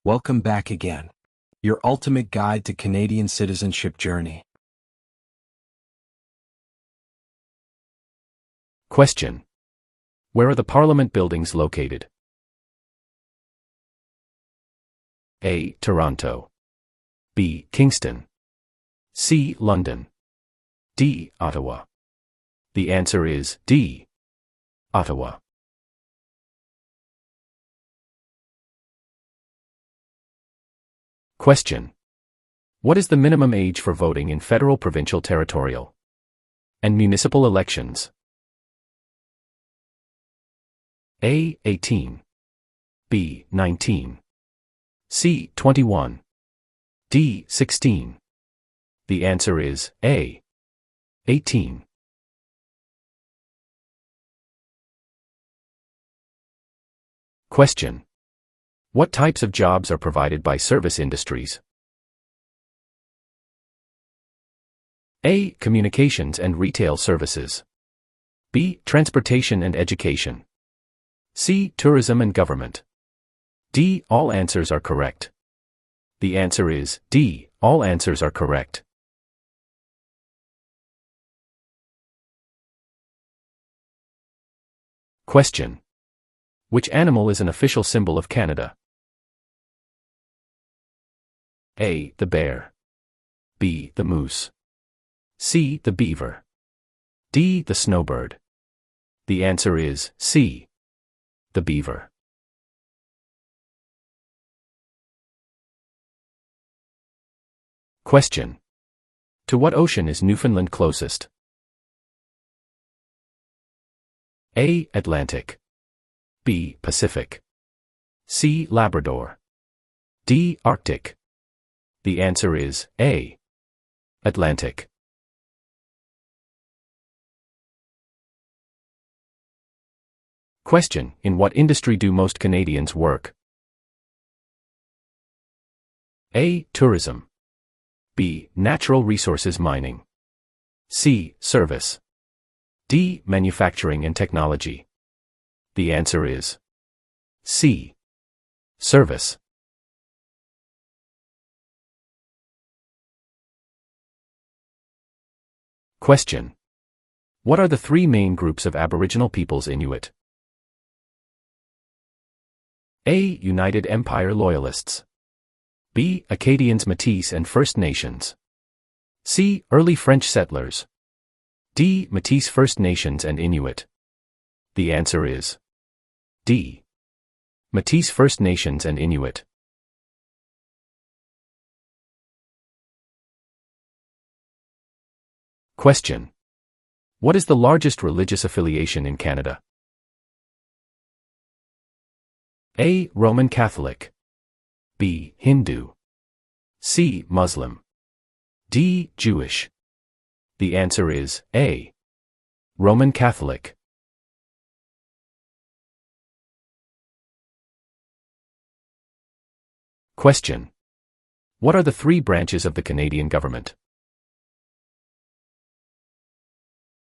Welcome back again. Your ultimate guide to Canadian citizenship journey. Question. Where are the Parliament buildings located? A. Toronto. B. Kingston. C. London. D. Ottawa. The answer is D. Ottawa. Question. What is the minimum age for voting in federal, provincial, territorial, and municipal elections? A. 18. B. 19. C. 21. D. 16. The answer is A. 18. Question. What types of jobs are provided by service industries? A. Communications and retail services. B. Transportation and education. C. Tourism and government. D. All answers are correct. The answer is D. All answers are correct. Question. Which animal is an official symbol of Canada? A. The bear. B. The moose. C. The beaver. D. The snowbird. The answer is C. The beaver. Question. To what ocean is Newfoundland closest? A. Atlantic. B. Pacific. C. Labrador. D. Arctic. The answer is A. Atlantic. Question. In what industry do most Canadians work? A. Tourism. B. Natural resources mining. C. Service. D. Manufacturing and technology. The answer is C. Service. Question. What are the three main groups of Aboriginal peoples Inuit? A. United Empire Loyalists. B. Acadians, Métis and First Nations. C. Early French settlers. D. Métis, First Nations and Inuit. The answer is D. Métis, First Nations and Inuit. Question. What is the largest religious affiliation in Canada? A. Roman Catholic. B. Hindu. C. Muslim. D. Jewish. The answer is A. Roman Catholic. Question. What are the three branches of the Canadian government?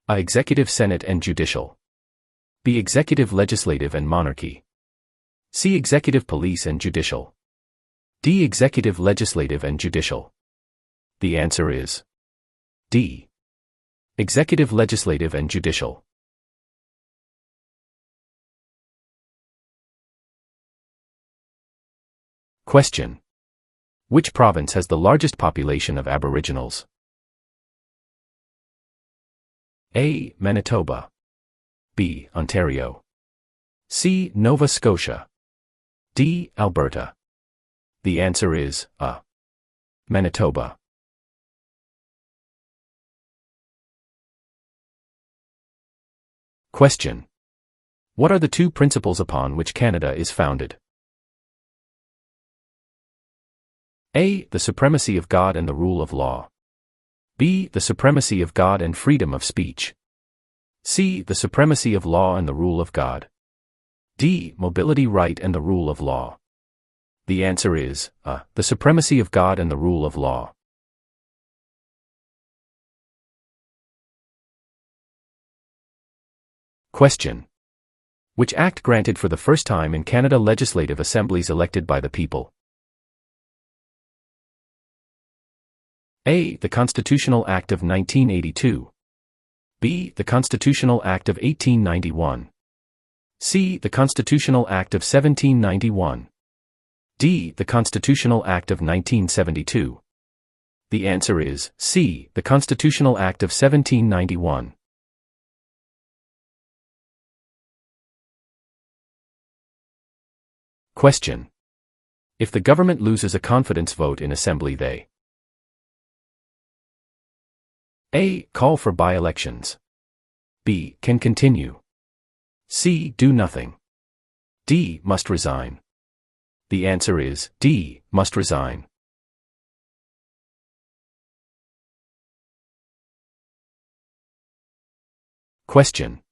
A. Executive, Senate and Judicial. B. Executive, Legislative and Monarchy. C. Executive, Police and Judicial. D. Executive, Legislative and Judicial. The answer is D. Executive, Legislative and Judicial. Question. Which province has the largest population of Aboriginals? A. Manitoba. B. Ontario. C. Nova Scotia. D. Alberta. The answer is A. Manitoba. Question. What are the two principles upon which Canada is founded? A. The supremacy of God and the rule of law. B. The supremacy of God and freedom of speech. C. The supremacy of law and the rule of God. D. Mobility right and the rule of law. The answer is A. The supremacy of God and the rule of law. Question. Which act granted for the first time in Canada legislative assemblies elected by the people? A. The Constitutional Act of 1982. B. The Constitutional Act of 1891. C. The Constitutional Act of 1791. D. The Constitutional Act of 1972. The answer is C. The Constitutional Act of 1791. Question. If the government loses a confidence vote in Assembly, they A. Call for by-elections. B. Can continue. C. Do nothing. D. Must resign. The answer is D. Must resign. Question.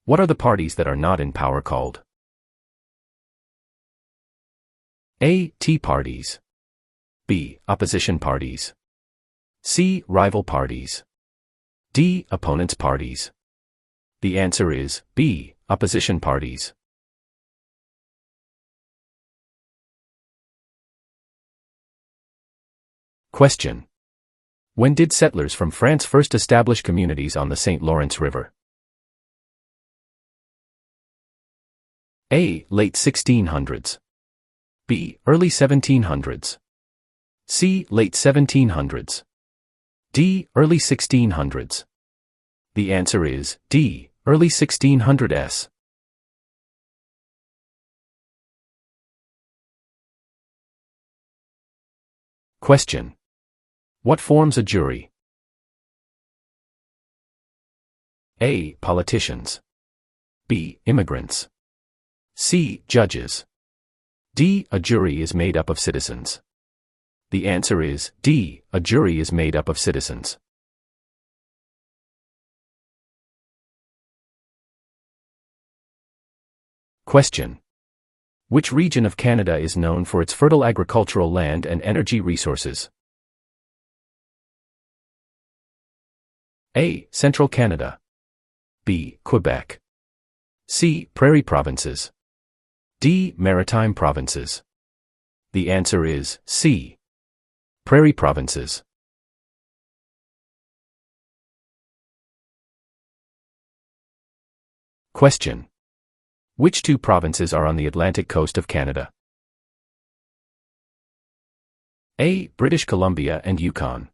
What are the parties that are not in power called? A. Tea parties. B. Opposition parties. C. Rival parties. D. Opponents parties. The answer is B. Opposition parties. Question. When did settlers from France first establish communities on the St. Lawrence River? A. Late 1600s. B. Early 1700s. C. Late 1700s. D. Early 1600s. The answer is D. Early 1600s. Question. What forms a jury? A. Politicians. B. Immigrants. C. Judges. D. A jury is made up of citizens. The answer is D. A jury is made up of citizens. Question. Which region of Canada is known for its fertile agricultural land and energy resources? A. Central Canada. B. Quebec. C. Prairie provinces. D. Maritime provinces. The answer is C. Prairie provinces. Question. Which two provinces are on the Atlantic coast of Canada? A. British Columbia and Yukon.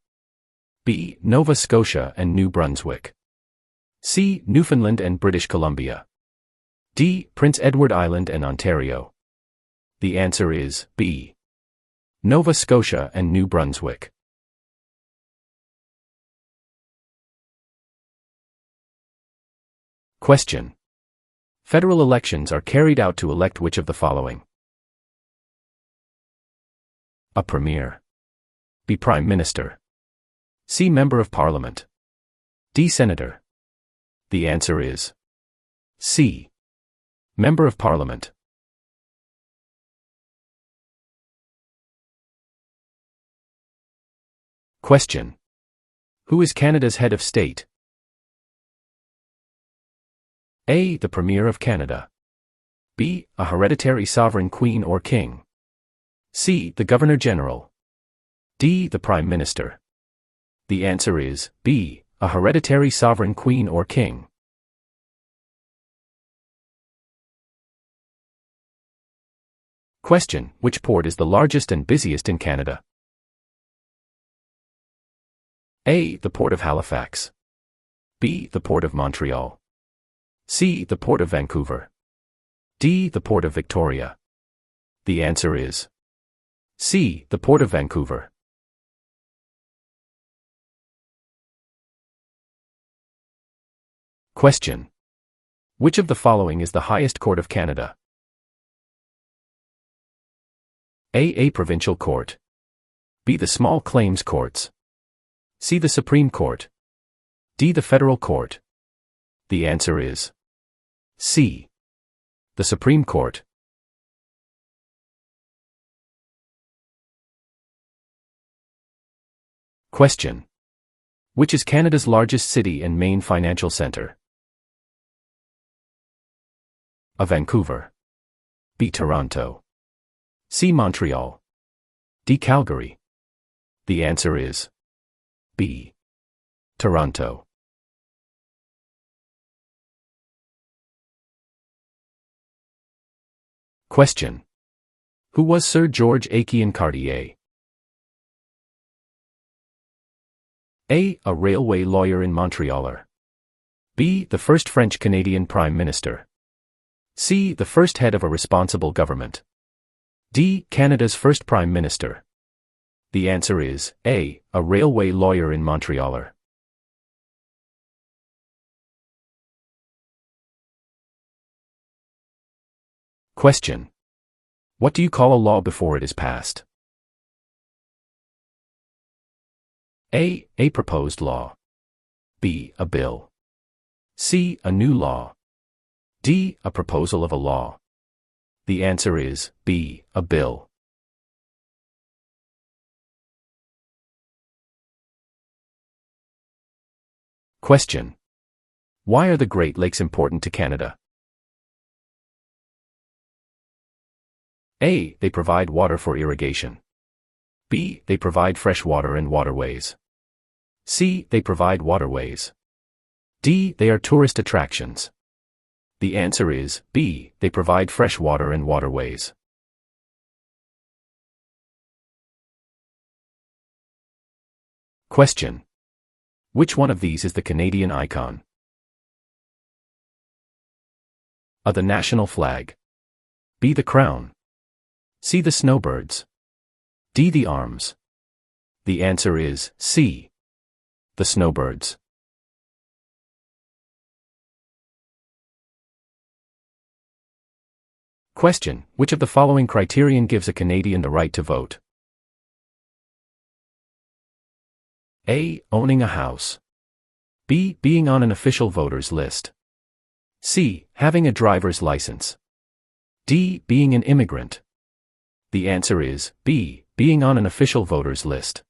B. Nova Scotia and New Brunswick. C. Newfoundland and British Columbia. D. Prince Edward Island and Ontario. The answer is B. Nova Scotia and New Brunswick. Question. Federal elections are carried out to elect which of the following? A Premier. B. Prime Minister. C. Member of Parliament. D. Senator. The answer is C. Member of Parliament. Question. Who is Canada's head of state? A. The Premier of Canada. B. A hereditary sovereign queen or king. C. The Governor-General. D. The Prime Minister. The answer is B. A hereditary sovereign queen or king. Question. Which port is the largest and busiest in Canada? A. The Port of Halifax. B. The Port of Montreal. C. The Port of Vancouver. D. The Port of Victoria. The answer is C. The Port of Vancouver. Question. Which of the following is the highest court of Canada? A. Provincial Court. B. The Small Claims Courts. C. The Supreme Court. D. The Federal Court. The answer is C. The Supreme Court. Question. Which is Canada's largest city and main financial centre? A. Vancouver. B. Toronto. C. Montreal. D. Calgary. The answer is B. Toronto. Question. Who was Sir George Aiken Cartier? A. A railway lawyer in Montreal. B. The first French-Canadian Prime Minister. C. The first head of a responsible government. D. Canada's first Prime Minister. The answer is A. A railway lawyer in Montreal. Question. What do you call a law before it is passed? A. A proposed law. B. A bill. C. A new law. D. A proposal of a law. The answer is B. A bill. Question. Why are the Great Lakes important to Canada? A. They provide water for irrigation. B. They provide fresh water and waterways. C. They provide waterways. D. They are tourist attractions. The answer is B. They provide fresh water and waterways. Question. Which one of these is the Canadian icon? A. The national flag. B. The crown. C. The snowbirds. D. The arms. The answer is C. The snowbirds. Question. Which of the following criterion gives a Canadian the right to vote? A. Owning a house. B. Being on an official voters list. C. Having a driver's license. D. Being an immigrant. The answer is B. Being on an official voters list.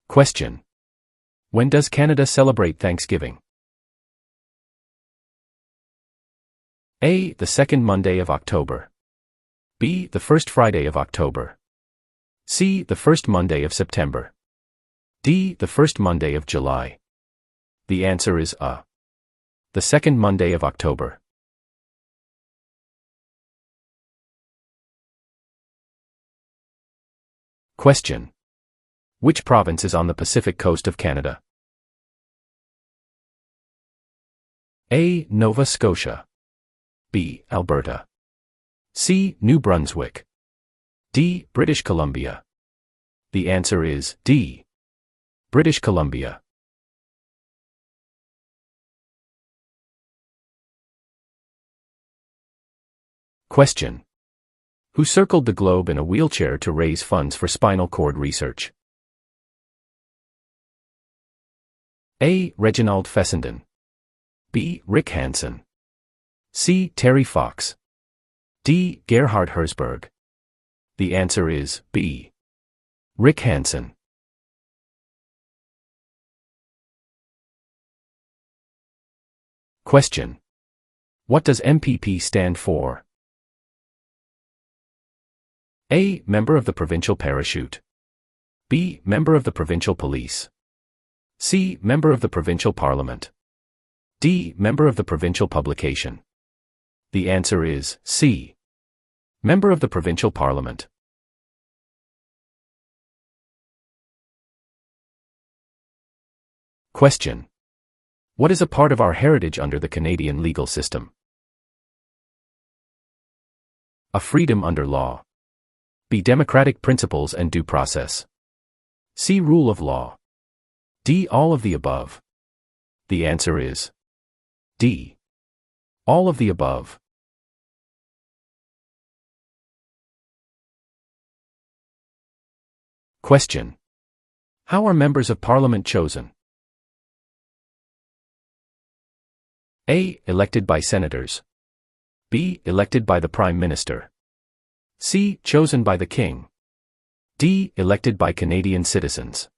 Question. When does Canada celebrate Thanksgiving? A. The second Monday of October. B. The first Friday of October. C. The first Monday of September. D. The first Monday of July. The answer is A. The second Monday of October. Question. Which province is on the Pacific coast of Canada? A. Nova Scotia. B. Alberta. C. New Brunswick. D. British Columbia. The answer is D. British Columbia. Question. Who circled the globe in a wheelchair to raise funds for spinal cord research? A. Reginald Fessenden. B. Rick Hansen. C. Terry Fox. D. Gerhard Herzberg. The answer is B. Rick Hansen. Question. What does MPP stand for? A. Member of the Provincial Parachute. B. Member of the Provincial Police. C. Member of the Provincial Parliament. D. Member of the Provincial Publication. The answer is C. Member of the Provincial Parliament. Question. What is a part of our heritage under the Canadian legal system? A. Freedom under law. B. Democratic principles and due process. C. Rule of law. D. All of the above. The answer is D. All of the above. Question. How are members of Parliament chosen? A. Elected by senators. B. Elected by the Prime Minister. C. Chosen by the King. D. Elected by Canadian citizens.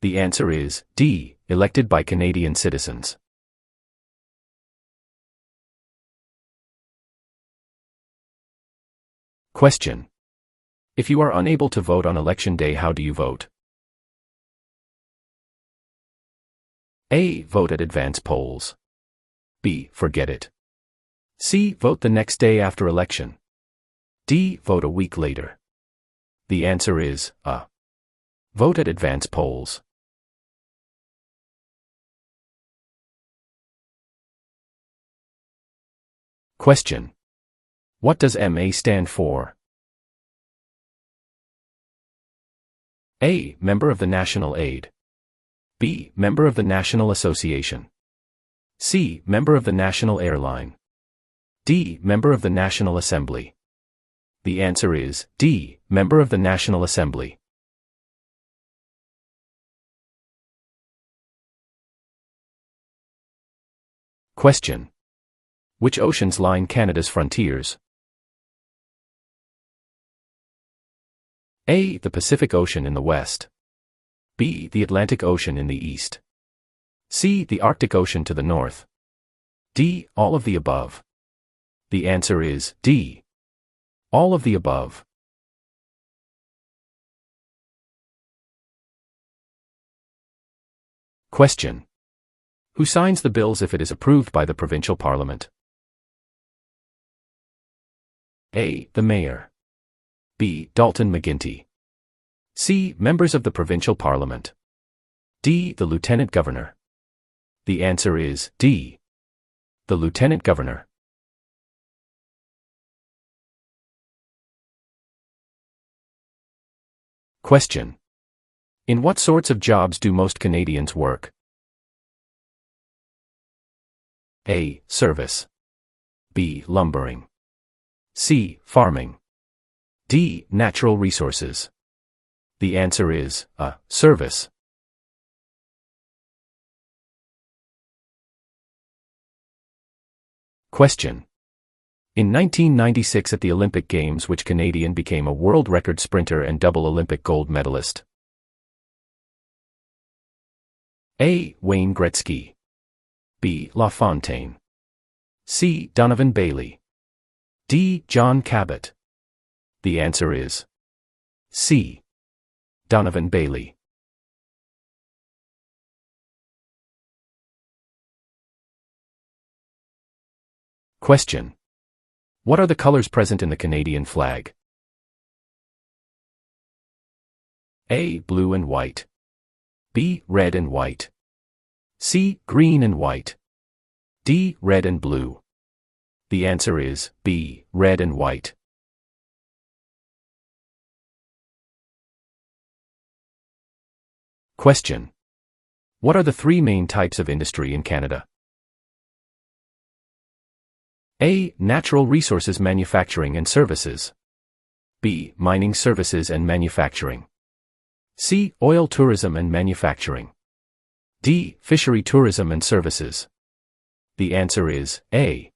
The answer is D. Elected by Canadian citizens. Question. If you are unable to vote on election day, how do you vote? A. Vote at advance polls. B. Forget it. C. Vote the next day after election. D. Vote a week later. The answer is A. Vote at advance polls. Question. What does MA stand for? A. Member of the National Aid. B. Member of the National Association. C. Member of the National Airline. D. Member of the National Assembly. The answer is D. Member of the National Assembly. Question. Which oceans line Canada's frontiers? A. The Pacific Ocean in the west. B. The Atlantic Ocean in the east. C. The Arctic Ocean to the north. D. All of the above. The answer is D. All of the above. Question. Who signs the bills if it is approved by the provincial parliament? A. The Mayor. B. Dalton McGuinty. C. Members of the provincial parliament. D. The Lieutenant Governor. The answer is D. The Lieutenant Governor. Question. In what sorts of jobs do most Canadians work? A. Service. B. Lumbering. C. Farming. D. Natural resources. The answer is A. Service. Question. In 1996 at the Olympic Games, which Canadian became a world record sprinter and double Olympic gold medalist? A. Wayne Gretzky. B. LaFontaine. C. Donovan Bailey. D. John Cabot. The answer is C. Donovan Bailey. Question. What are the colors present in the Canadian flag? A. Blue and white. B. Red and white. C. Green and white. D. Red and blue. The answer is B. Red and white. Question. What are the three main types of industry in Canada? A. Natural resources manufacturing and services. B. Mining services and manufacturing. C. Oil tourism and manufacturing. D. Fishery tourism and services. The answer is A.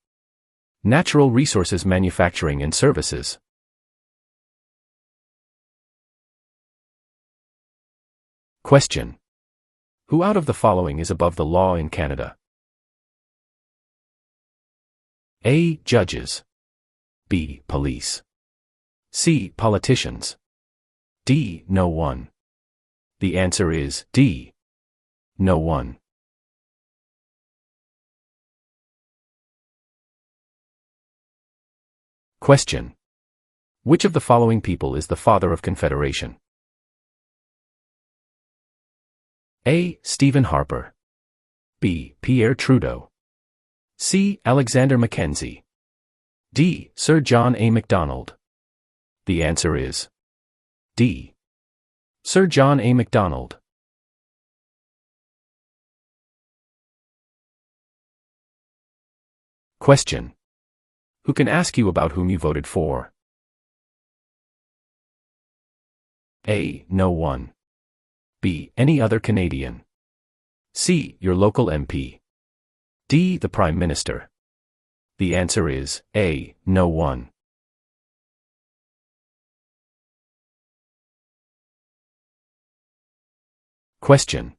Natural resources manufacturing and services. Question. Who out of the following is above the law in Canada? A. Judges. B. Police. C. Politicians. D. No one. The answer is D. No one. Question. Which of the following people is the father of Confederation? A. Stephen Harper. B. Pierre Trudeau. C. Alexander Mackenzie. D. Sir John A. Macdonald. The answer is D. Sir John A. Macdonald. Question. Who can ask you about whom you voted for? A. No one. B. Any other Canadian. C. Your local MP. D. The Prime Minister. The answer is A. No one. Question.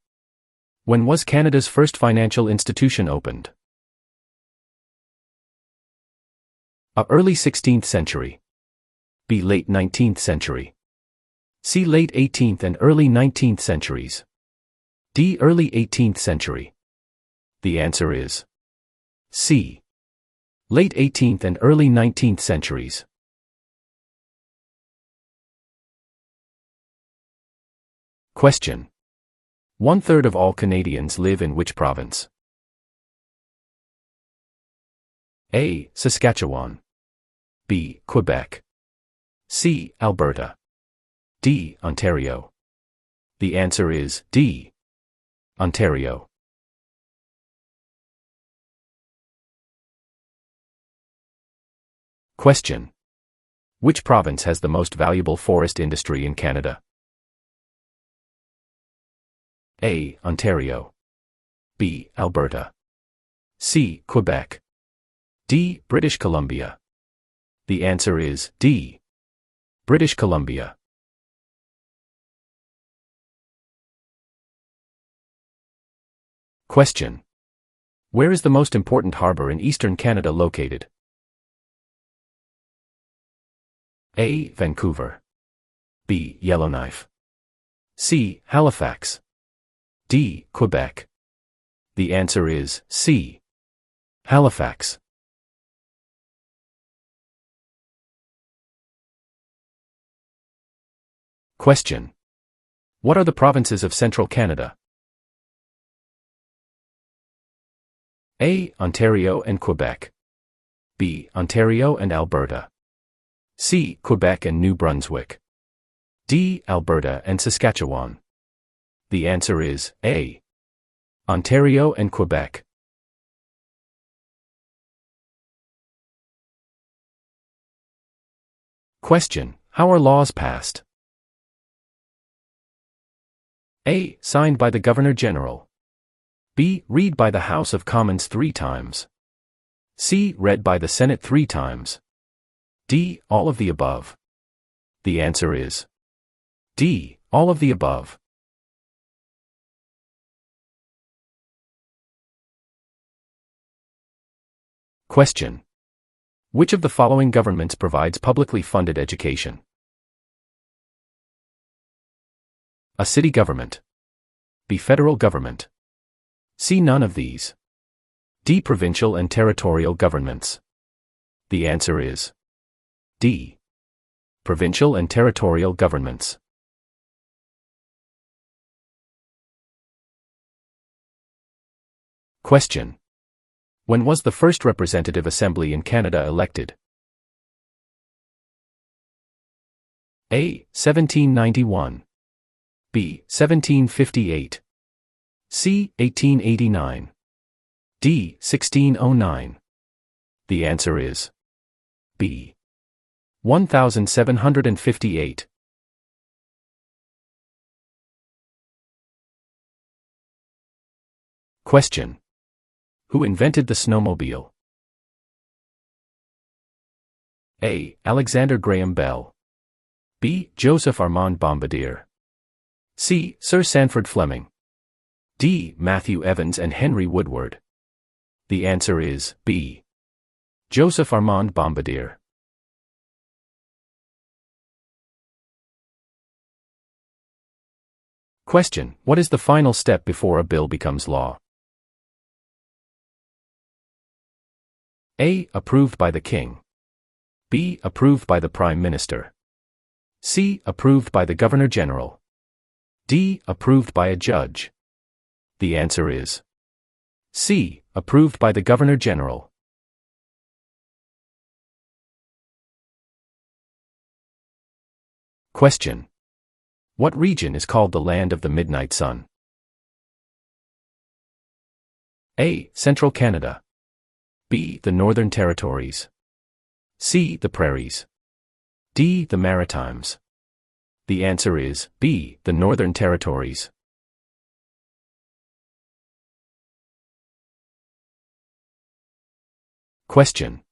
When was Canada's first financial institution opened? A. Early 16th century. B. Late 19th century. C. Late 18th and early 19th centuries. D. Early 18th century. The answer is C. Late 18th and early 19th centuries. Question. 1/3 of all Canadians live in which province? A. Saskatchewan. B. Quebec. C. Alberta. D. Ontario. The answer is D. Ontario. Question. Which province has the most valuable forest industry in Canada? A. Ontario. B. Alberta. C. Quebec. D. British Columbia. The answer is D. British Columbia. Question. Where is the most important harbor in eastern Canada located? A. Vancouver. B. Yellowknife. C. Halifax. D. Quebec. The answer is C. Halifax. Question. What are the provinces of central Canada? A. Ontario and Quebec. B. Ontario and Alberta. C. Quebec and New Brunswick. D. Alberta and Saskatchewan. The answer is A. Ontario and Quebec. Question. How are laws passed? A. Signed by the Governor-General. B. Read by the House of Commons 3 times. C. Read by the Senate 3 times. D. All of the above. The answer is D. All of the above. Question. Which of the following governments provides publicly funded education? A. City government. B. Federal government. C. None of these. D. Provincial and territorial governments. The answer is D. Provincial and territorial governments. Question. When was the first representative assembly in Canada elected? A. 1791. B. 1758. C. 1889. D. 1609. The answer is B. 1758. Question. Who invented the snowmobile? A. Alexander Graham Bell. B. Joseph Armand Bombardier. C. Sir Sanford Fleming. D. Matthew Evans and Henry Woodward. The answer is B. Joseph Armand Bombardier. Question. What is the final step before a bill becomes law? A. Approved by the King. B. Approved by the Prime Minister. C. Approved by the Governor-General. D. Approved by a judge. The answer is C. Approved by the Governor-General. Question. What region is called the Land of the Midnight Sun? A. Central Canada. B. The Northern Territories. C. The Prairies. D. The Maritimes. The answer is B. The Northern Territories. Question.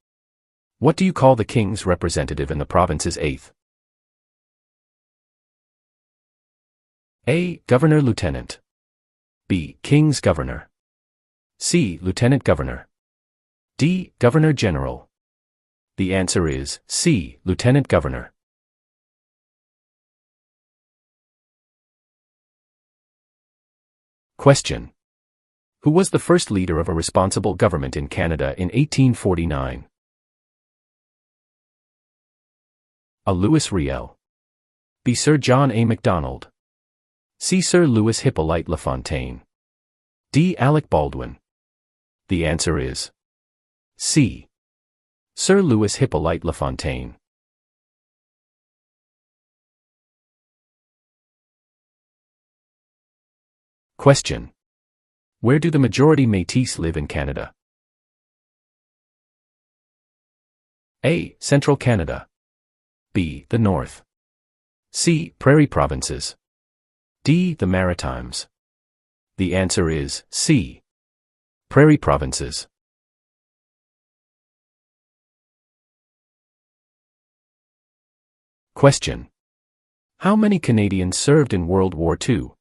What do you call the King's representative in the province's 8th? A. Governor-Lieutenant. B. King's Governor. C. Lieutenant Governor. D. Governor-General. The answer is C. Lieutenant Governor. Question. Who was the first leader of a responsible government in Canada in 1849? A. Louis Riel. B. Sir John A. Macdonald. C. Sir Louis Hippolyte Lafontaine. D. Alec Baldwin. The answer is C. Sir Louis Hippolyte Lafontaine. Question. Where do the majority Métis live in Canada? A. Central Canada. B. The North. C. Prairie Provinces. D. The Maritimes. The answer is C. Prairie Provinces. Question. How many Canadians served in World War II?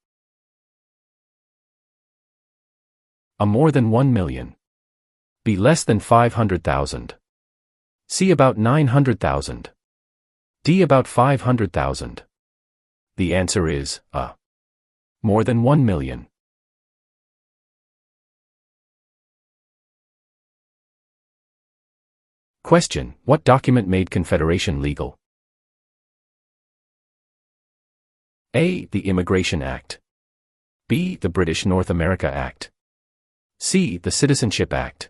A. More than 1 million. B. Less than 500,000. C. About 900,000. D. About 500,000. The answer is A. More than 1 million. Question. What document made Confederation legal? A. The Immigration Act. B. The British North America Act. C. The Citizenship Act.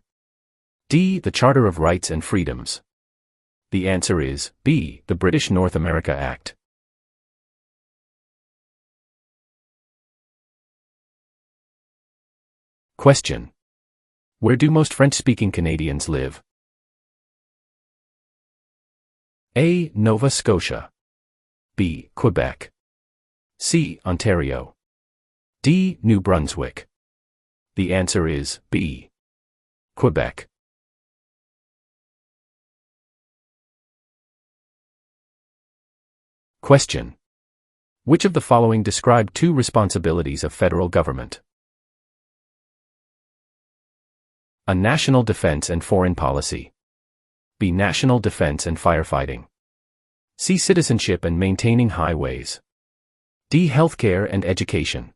D. The Charter of Rights and Freedoms. The answer is B. The British North America Act. Question. Where do most French-speaking Canadians live? A. Nova Scotia. B. Quebec. C. Ontario. D. New Brunswick. The answer is B. Quebec. Question. Which of the following describe two responsibilities of federal government? A. National defense and foreign policy. B. National defense and firefighting. C. Citizenship and maintaining highways. D. Healthcare and education.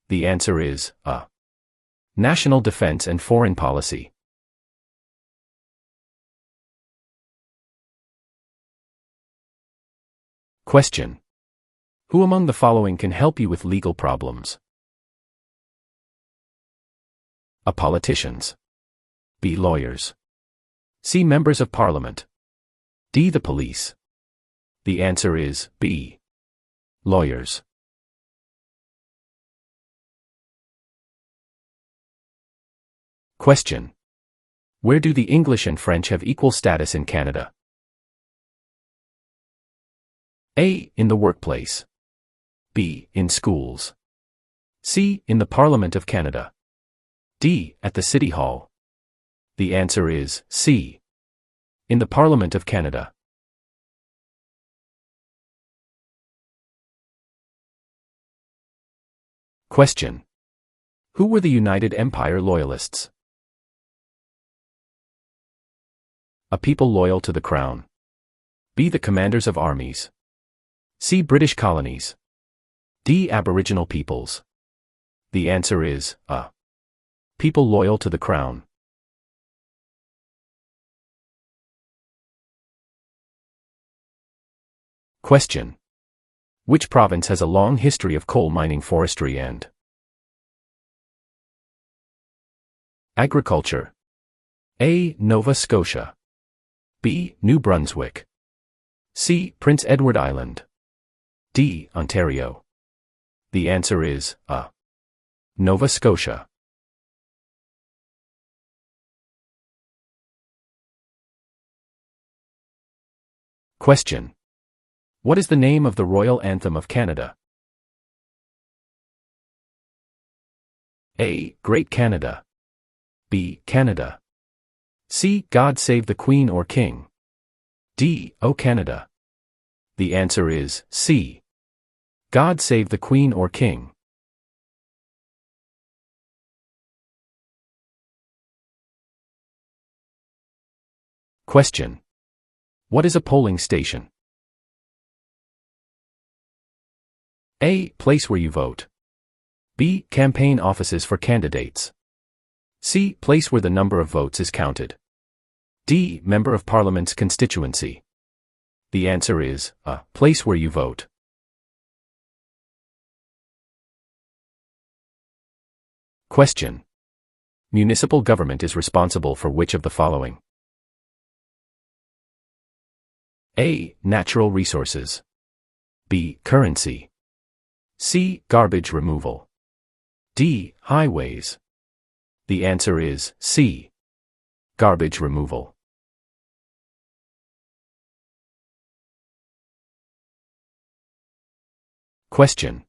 The answer is A. National defense and foreign policy. Question. Who among the following can help you with legal problems? A. Politicians. B. Lawyers. C. Members of Parliament. D. The police. The answer is B. Lawyers. Question. Where do the English and French have equal status in Canada? A. In the workplace. B. In schools. C. In the Parliament of Canada. D. At the City Hall. The answer is C. In the Parliament of Canada. Question. Who were the United Empire Loyalists? A. People loyal to the Crown. B. The commanders of armies. C. British colonies. D. Aboriginal peoples. The answer is A. People loyal to the Crown. Question. Which province has a long history of coal mining, forestry and agriculture? A. Nova Scotia. B. New Brunswick. C. Prince Edward Island. D. Ontario. The answer is A. Nova Scotia. Question. What is the name of the Royal Anthem of Canada? A. Great Canada. B. Canada. C. God Save the Queen or King. D. O Canada. The answer is C. God Save the Queen or King. Question. What is a polling station? A. Place where you vote. B. Campaign offices for candidates. C. Place where the number of votes is counted. D. Member of Parliament's constituency. The answer is A. Place where you vote. Question. Municipal government is responsible for which of the following? A. Natural resources. B. Currency. C. Garbage removal. D. Highways. The answer is C. Garbage removal. Question.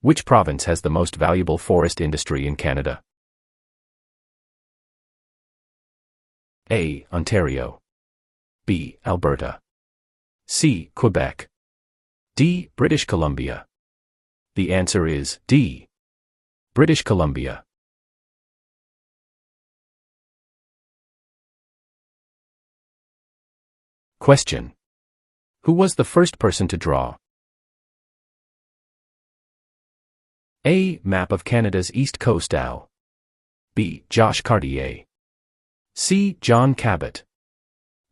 Which province has the most valuable forest industry in Canada? A. Ontario. B. Alberta. C. Quebec. D. British Columbia. The answer is D. British Columbia. Question. Who was the first person to draw? A. Map of Canada's East Coast AL. B. Josh Cartier. C. John Cabot.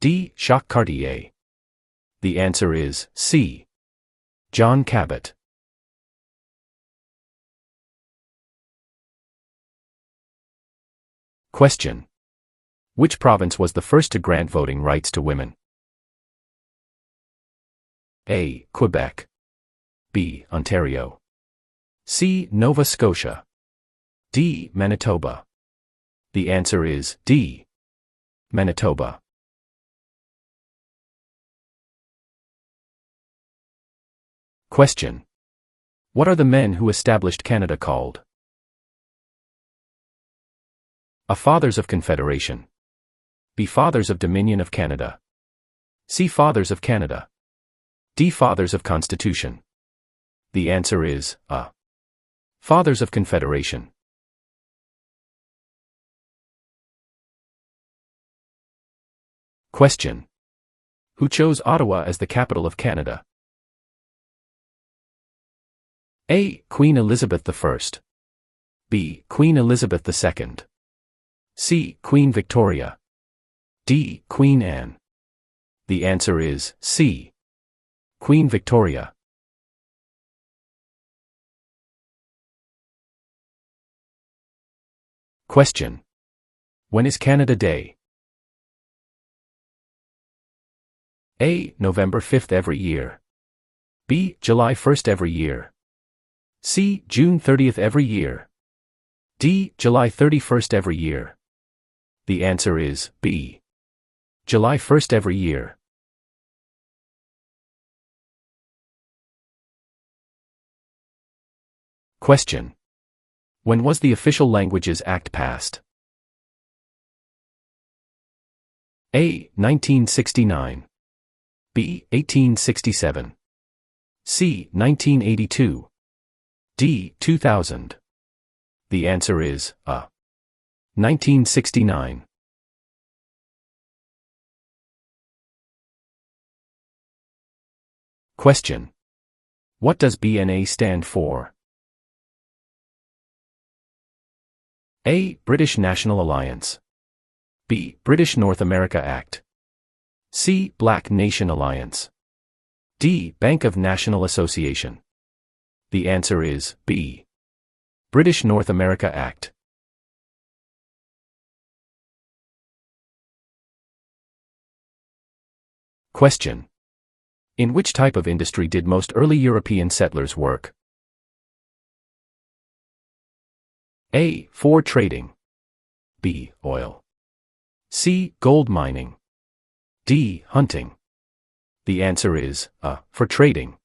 D. Jacques Cartier. The answer is C. John Cabot. Question. Which province was the first to grant voting rights to women? A. Quebec. B. Ontario. C. Nova Scotia. D. Manitoba. The answer is D. Manitoba. Question. What are the men who established Canada called? A. Fathers of Confederation. B. Fathers of Dominion of Canada. C. Fathers of Canada. D. Fathers of Constitution. The answer is A. Fathers of Confederation. Question. Who chose Ottawa as the capital of Canada? A. Queen Elizabeth I. B. Queen Elizabeth II. C. Queen Victoria. D. Queen Anne. The answer is C. Queen Victoria. Question. When is Canada Day? A. November 5th every year. B. July 1st every year. C. June 30th every year. D. July 31st every year. The answer is B. July 1st every year. Question. When was the Official Languages Act passed? A. 1969. B. 1867. C. 1982. D. 2000. The answer is A. 1969. Question. What does BNA stand for? A. British National Alliance. B. British North America Act. C. Black Nation Alliance. D. Bank of National Association. The answer is B. British North America Act. Question. In which type of industry did most early European settlers work? A. For trading. B. Oil. C. Gold mining. D. Hunting. The answer is A. For trading.